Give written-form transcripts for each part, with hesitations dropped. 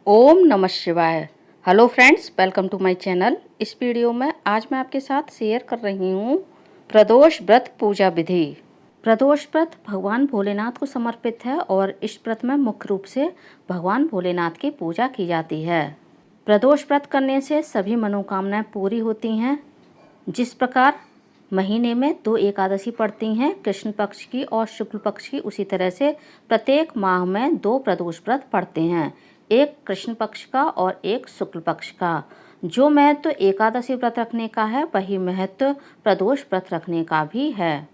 ओम नमः शिवाय। Hello friends, welcome to my channel. इस वीडियो में आज मैं आपके साथ शेयर कर रही हूँ प्रदोष व्रत पूजा विधि। प्रदोष व्रत भगवान भोलेनाथ को समर्पित है और इस व्रत में मुख्य रूप से भगवान भोलेनाथ की पूजा की जाती है। प्रदोष व्रत करने से सभी मनोकामनाएं पूरी होती हैं। जिस प्रकार महीने में 2 एकादशी पड़ती हैं, कृष्ण पक्ष की और शुक्ल पक्ष की, उसी तरह से प्रत्येक माह में 2 प्रदोष व्रत पड़ते हैं, एक कृष्ण पक्ष का और एक शुक्ल पक्ष का। जो महत्व एकादशी व्रत रखने का है, वही महत्व प्रदोष व्रत रखने का भी है।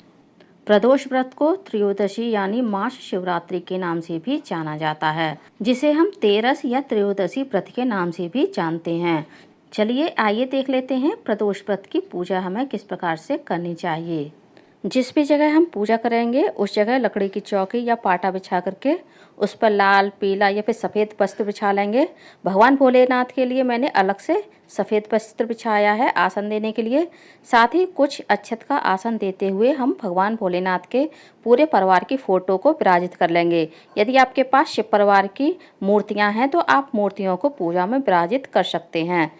प्रदोष व्रत को त्रयोदशी यानी मास शिवरात्रि के नाम से भी जाना जाता है, जिसे हम तेरस या त्रयोदशी व्रत के नाम से भी जानते हैं। चलिए आइए देख लेते हैं प्रदोष व्रत की पूजा हमें किस प्रकार से करनी चाहिए। जिस भी जगह हम पूजा करेंगे उस जगह लकड़ी की चौकी या पाटा बिछा करके उस पर लाल, पीला या फिर सफ़ेद वस्त्र बिछा लेंगे। भगवान भोलेनाथ के लिए मैंने अलग से सफ़ेद वस्त्र बिछाया है आसन देने के लिए। साथ ही कुछ अक्षत का आसन देते हुए हम भगवान भोलेनाथ के पूरे परिवार की फ़ोटो को विराजित कर लेंगे। यदि आपके पास शिव परिवार की मूर्तियाँ हैं तो आप मूर्तियों को पूजा में विराजित कर सकते हैं।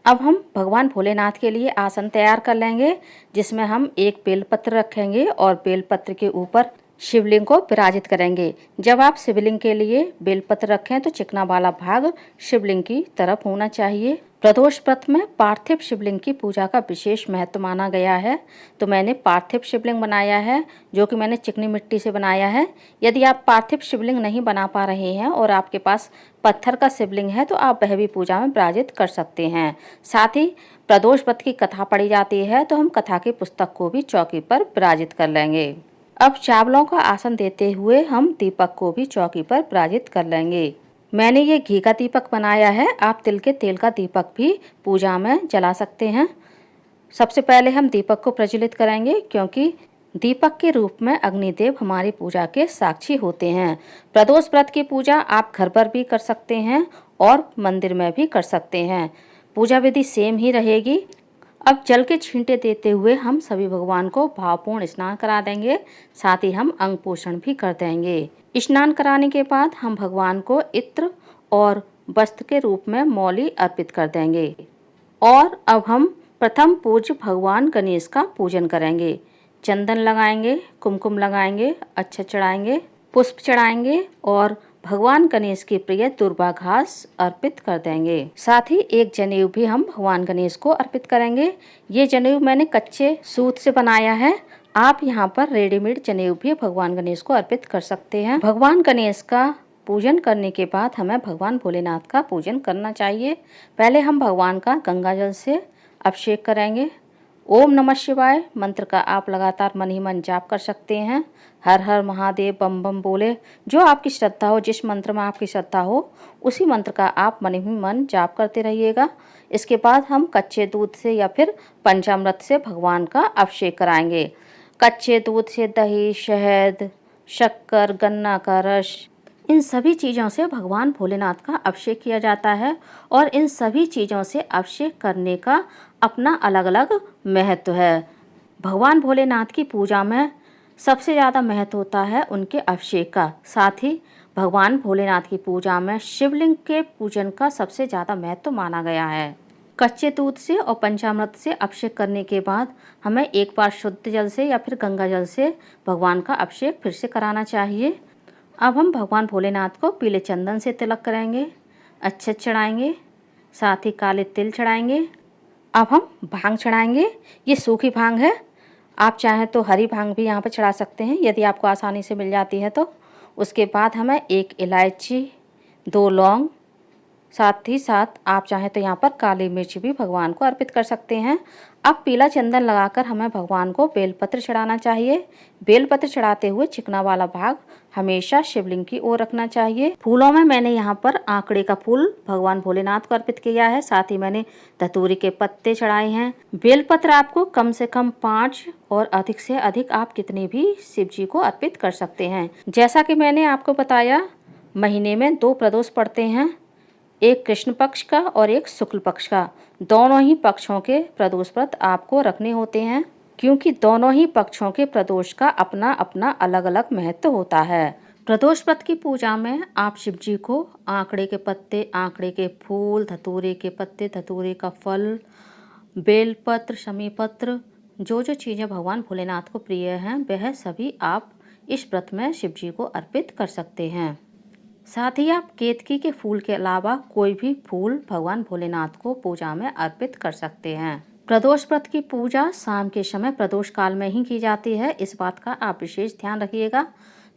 अब हम भगवान भोलेनाथ के लिए आसन तैयार कर लेंगे, जिसमें हम एक बेलपत्र रखेंगे और बेलपत्र के ऊपर शिवलिंग को विराजित करेंगे। जब आप शिवलिंग के लिए बेलपत्र रखें तो चिकना वाला भाग शिवलिंग की तरफ होना चाहिए। प्रदोष व्रत में पार्थिव शिवलिंग की पूजा का विशेष महत्व माना गया है, तो मैंने पार्थिव शिवलिंग बनाया है, जो कि मैंने चिकनी मिट्टी से बनाया है। यदि आप पार्थिव शिवलिंग नहीं बना पा रहे हैं और आपके पास पत्थर का शिवलिंग है तो आप वह भी पूजा में विराजित कर सकते हैं। साथ ही प्रदोष व्रत की कथा पढ़ी जाती है, तो हम कथा की पुस्तक को भी चौकी पर विराजित कर लेंगे। अब चावलों का आसन देते हुए हम दीपक को भी चौकी पर विराजित कर लेंगे। मैंने ये घी का दीपक बनाया है, आप तिल के तेल का दीपक भी पूजा में जला सकते हैं। सबसे पहले हम दीपक को प्रज्वलित करेंगे, क्योंकि दीपक के रूप में अग्निदेव हमारी पूजा के साक्षी होते हैं। प्रदोष व्रत की पूजा आप घर पर भी कर सकते हैं और मंदिर में भी कर सकते हैं। पूजा विधि सेम ही रहेगी। अब जल के छींटे देते हुए हम सभी भगवान को भावपूर्ण स्नान करा देंगे। साथ ही हम अंग पोषण भी कर देंगे। स्नान कराने के बाद हम भगवान को इत्र और वस्त्र के रूप में मौली अर्पित कर देंगे। और अब हम प्रथम पूज्य भगवान गणेश का पूजन करेंगे। चंदन लगाएंगे, कुमकुम लगाएंगे, अक्षत चढ़ाएंगे, पुष्प चढ़ाएंगे और भगवान गणेश की प्रिय दुर्वा घास अर्पित कर देंगे। साथ ही एक जनेऊ भी हम भगवान गणेश को अर्पित करेंगे। ये जनेऊ मैंने कच्चे सूत से बनाया है, आप यहाँ पर रेडीमेड जनेऊ भी भगवान गणेश को अर्पित कर सकते हैं। भगवान गणेश का पूजन करने के बाद हमें भगवान भोलेनाथ का पूजन करना चाहिए। पहले हम भगवान का गंगा जल से अभिषेक करेंगे। ओम नमः शिवाय मंत्र का आप लगातार मन ही मन जाप कर सकते हैं। हर हर महादेव बम बम बोले, जो आपकी श्रद्धा हो, जिस मंत्र में आपकी श्रद्धा हो उसी मंत्र का आप मन ही मन जाप करते रहिएगा। इसके बाद हम कच्चे दूध से या फिर पंचामृत से भगवान का अभिषेक कराएंगे। कच्चे दूध से दही, शहद, शक्कर, गन्ना का रस, इन सभी चीज़ों से भगवान भोलेनाथ का अभिषेक किया जाता है। और इन सभी चीज़ों से अभिषेक करने का अपना अलग अलग महत्व है। भगवान भोलेनाथ की पूजा में सबसे ज़्यादा महत्व होता है उनके अभिषेक का। साथ ही भगवान भोलेनाथ की पूजा में शिवलिंग के पूजन का सबसे ज़्यादा महत्व माना गया है। कच्चे दूध से और पंचामृत से अभिषेक करने के बाद हमें एक बार शुद्ध जल से या फिर गंगा जल से भगवान का अभिषेक फिर से कराना चाहिए। अब हम भगवान भोलेनाथ को पीले चंदन से तिलक कराएंगे, अक्षत चढ़ाएंगे, साथ ही काले तिल चढ़ाएंगे। अब हम भांग चढ़ाएंगे। ये सूखी भांग है, आप चाहें तो हरी भांग भी यहाँ पर चढ़ा सकते हैं यदि आपको आसानी से मिल जाती है तो। उसके बाद हमें 1 इलायची, 2 लौंग, साथ ही साथ आप चाहें तो यहाँ पर काली मिर्च भी भगवान को अर्पित कर सकते हैं। अब पीला चंदन लगाकर हमें भगवान को बेलपत्र चढ़ाना चाहिए। बेलपत्र चढ़ाते हुए चिकना वाला भाग हमेशा शिवलिंग की ओर रखना चाहिए। फूलों में मैंने यहाँ पर आंकड़े का फूल भगवान भोलेनाथ को अर्पित किया है। साथ ही मैंने धतूरी के पत्ते चढ़ाए हैं। बेलपत्र आपको कम से कम 5 और अधिक से अधिक आप कितने भी शिव जी को अर्पित कर सकते हैं। जैसा कि मैंने आपको बताया, महीने में 2 प्रदोष पड़ते हैं, एक कृष्ण पक्ष का और एक शुक्ल पक्ष का। दोनों ही पक्षों के प्रदोष व्रत आपको रखने होते हैं, क्योंकि दोनों ही पक्षों के प्रदोष का अपना अपना अलग अलग महत्व होता है। प्रदोष व्रत की पूजा में आप शिव जी को आंकड़े के पत्ते, आंकड़े के फूल, धतूरे के पत्ते, धतूरे का फल, बेलपत्र, शमी पत्र, जो जो चीज़ें भगवान भोलेनाथ को प्रिय हैं वह सभी आप इस व्रत में शिव जी को अर्पित कर सकते हैं। साथ ही आप केतकी के फूल के अलावा कोई भी फूल भगवान भोलेनाथ को पूजा में अर्पित कर सकते हैं। प्रदोष व्रत की पूजा शाम के समय प्रदोष काल में ही की जाती है, इस बात का आप विशेष ध्यान रखिएगा।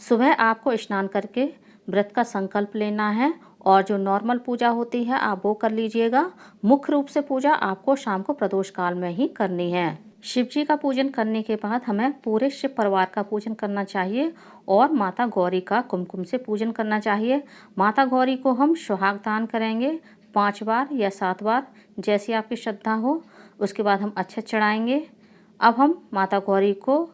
सुबह आपको स्नान करके व्रत का संकल्प लेना है और जो नॉर्मल पूजा होती है आप वो कर लीजिएगा। मुख्य रूप से पूजा आपको शाम को प्रदोष काल में ही करनी है। शिव जी का पूजन करने के बाद हमें पूरे शिव परिवार का पूजन करना चाहिए और माता गौरी का कुमकुम से पूजन करना चाहिए। माता गौरी को हम सुहाग दान करेंगे 5 बार या 7 बार, जैसी आपकी श्रद्धा हो। उसके बाद हम अक्षत चढ़ाएंगे। अब हम माता गौरी को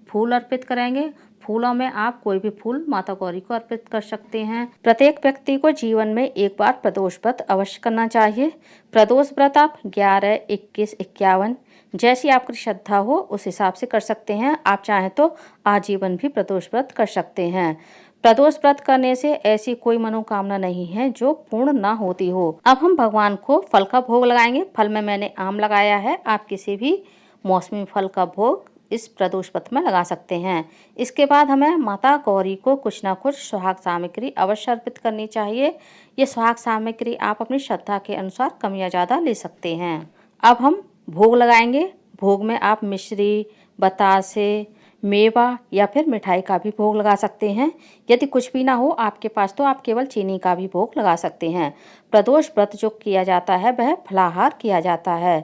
फूल अर्पित करेंगे। फूलों में आप कोई भी फूल माता गौरी को अर्पित कर सकते हैं। प्रत्येक व्यक्ति को जीवन में एक बार प्रदोष व्रत अवश्य करना चाहिए। प्रदोष व्रत आप 11, 21, 51 जैसी आपकी श्रद्धा हो उस हिसाब से कर सकते हैं। आप चाहें तो आजीवन भी प्रदोष व्रत कर सकते हैं। प्रदोष व्रत करने से ऐसी कोई मनोकामना नहीं है जो पूर्ण ना होती हो। अब हम भगवान को फल का भोग लगाएंगे। फल में मैंने आम लगाया है, आप किसी भी मौसमी फल का भोग इस प्रदोष व्रत में लगा सकते हैं। इसके बाद हमें माता गौरी को कुछ ना कुछ सुहाग सामग्री अवश्य अर्पित करनी चाहिए। ये सुहाग सामग्री आप अपनी श्रद्धा के अनुसार कम या ज़्यादा ले सकते हैं। अब हम भोग लगाएंगे। भोग में आप मिश्री, बतासे, मेवा या फिर मिठाई का भी भोग लगा सकते हैं। यदि कुछ भी ना हो आपके पास तो आप केवल चीनी का भी भोग लगा सकते हैं। प्रदोष व्रत जो किया जाता है वह फलाहार किया जाता है।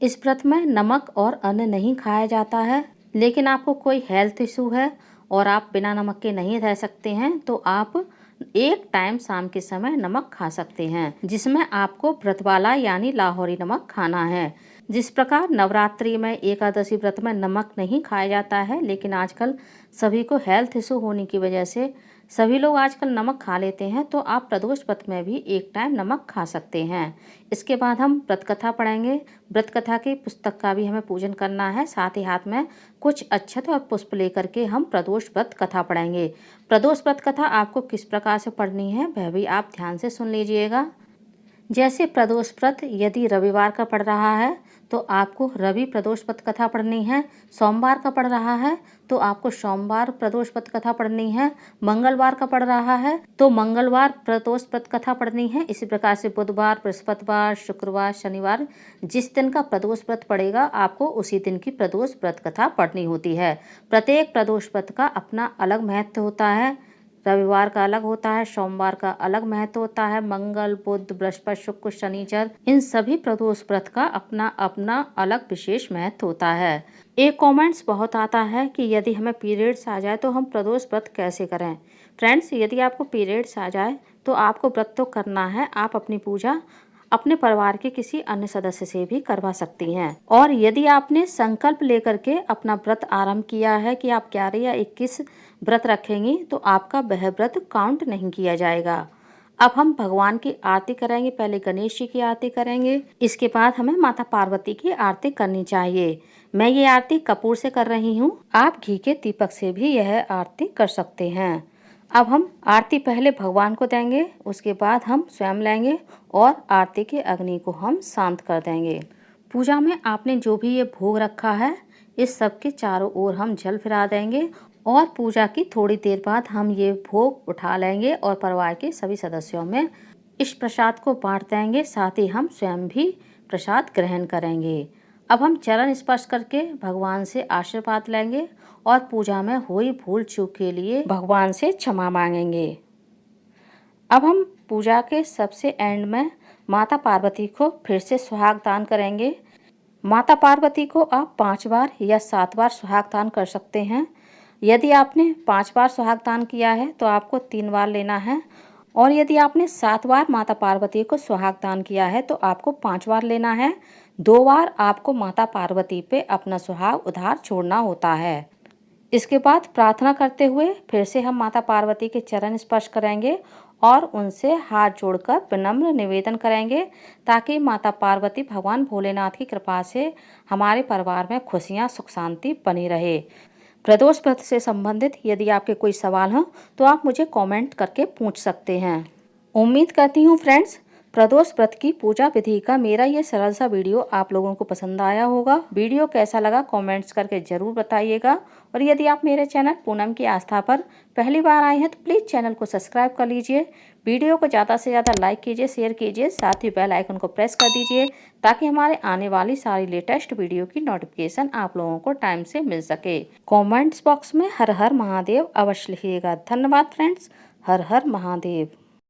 इस व्रत में नमक और अन्न नहीं खाया जाता है, लेकिन आपको कोई हेल्थ इशू है और आप बिना नमक के नहीं रह सकते हैं तो आप एक टाइम शाम के समय नमक खा सकते हैं, जिसमें आपको व्रत वाला यानी लाहौरी नमक खाना है। जिस प्रकार नवरात्रि में एकादशी व्रत में नमक नहीं खाया जाता है, लेकिन आजकल सभी को हेल्थ इशू होने की वजह से सभी लोग आजकल नमक खा लेते हैं, तो आप प्रदोष व्रत में भी एक टाइम नमक खा सकते हैं। इसके बाद हम व्रत कथा पढ़ेंगे। व्रत कथा की पुस्तक का भी हमें पूजन करना है। साथ ही हाथ में कुछ अक्षत और पुष्प लेकर के हम प्रदोष व्रत कथा पढ़ेंगे। प्रदोष व्रत कथा आपको किस प्रकार से पढ़नी है वह भी आप ध्यान से सुन लीजिएगा। जैसे प्रदोष व्रत यदि रविवार का पड़ रहा है तो आपको रवि प्रदोष व्रत कथा पढ़नी है। सोमवार का पड़ रहा है तो आपको सोमवार प्रदोष व्रत कथा पढ़नी है। मंगलवार का पड़ रहा है तो मंगलवार प्रदोष व्रत कथा पढ़नी है। इसी प्रकार से बुधवार, बृहस्पतिवार, शुक्रवार, शनिवार जिस दिन का प्रदोष व्रत पड़ेगा आपको उसी दिन की प्रदोष व्रत कथा पढ़नी होती है। प्रत्येक प्रदोष व्रत का अपना अलग महत्व होता है। रविवार का अलग होता है, सोमवार का अलग महत्व होता है, मंगल, बुध, बृहस्पति, शुक्र, शनिचर इन सभी प्रदोष व्रत का अपना अपना अलग विशेष महत्व होता है। एक कमेंट्स बहुत आता है कि यदि हमें पीरियड्स आ जाए तो हम प्रदोष व्रत कैसे करें। फ्रेंड्स, यदि आपको पीरियड्स आ जाए तो आपको व्रत तो करना है। आप अपनी पूजा अपने परिवार के किसी अन्य सदस्य से भी करवा सकती हैं। और यदि आपने संकल्प लेकर के अपना व्रत आरंभ किया है कि आप 11 या 21 व्रत रखेंगी तो आपका वह व्रत काउंट नहीं किया जाएगा। अब हम भगवान की आरती करेंगे। पहले गणेश जी की आरती करेंगे, इसके बाद हमें माता पार्वती की आरती करनी चाहिए। मैं ये आरती कपूर से कर रही हूँ, आप घी के दीपक से भी यह आरती कर सकते हैं। अब हम आरती पहले भगवान को देंगे, उसके बाद हम स्वयं लेंगे और आरती के अग्नि को हम शांत कर देंगे। पूजा में आपने जो भी ये भोग रखा है इस सब के चारों ओर हम जल फिरा देंगे और पूजा की थोड़ी देर बाद हम ये भोग उठा लेंगे और परिवार के सभी सदस्यों में इस प्रसाद को बांट देंगे। साथ ही हम स्वयं भी प्रसाद ग्रहण करेंगे। अब हम चरण स्पर्श करके भगवान से आशीर्वाद लेंगे और पूजा में हुई भूल चूक के लिए भगवान से क्षमा मांगेंगे। अब हम पूजा के सबसे एंड में माता पार्वती को फिर से सुहाग दान करेंगे। माता पार्वती को आप 5 बार या 7 बार सुहाग दान कर सकते हैं। यदि आपने 5 बार सुहाग दान किया है तो आपको 3 बार लेना है और यदि आपने 7 बार माता पार्वती को सुहाग दान किया है तो आपको 5 बार लेना है। 2 बार आपको माता पार्वती पे अपना सुहाग उधार छोड़ना होता है। इसके बाद प्रार्थना करते हुए फिर से हम माता पार्वती के चरण स्पर्श करेंगे और उनसे हाथ जोड़कर विनम्र निवेदन करेंगे ताकि माता पार्वती भगवान भोलेनाथ की कृपा से हमारे परिवार में खुशियां, सुख, शांति बनी रहे। प्रदोष व्रत से संबंधित यदि आपके कोई सवाल हो तो आप मुझे कमेंट करके पूछ सकते हैं। उम्मीद करती हूँ फ्रेंड्स, प्रदोष व्रत की पूजा विधि का मेरा ये सरल सा वीडियो आप लोगों को पसंद आया होगा। वीडियो कैसा लगा कमेंट्स करके ज़रूर बताइएगा। और यदि आप मेरे चैनल पूनम की आस्था पर पहली बार आए हैं तो प्लीज़ चैनल को सब्सक्राइब कर लीजिए। वीडियो को ज़्यादा से ज़्यादा लाइक कीजिए, शेयर कीजिए, साथ ही बेल आइकन को प्रेस कर दीजिए ताकि हमारे आने वाली सारी लेटेस्ट वीडियो की नोटिफिकेशन आप लोगों को टाइम से मिल सके। कॉमेंट्स बॉक्स में हर हर महादेव अवश्य लिखिएगा। धन्यवाद फ्रेंड्स। हर हर महादेव।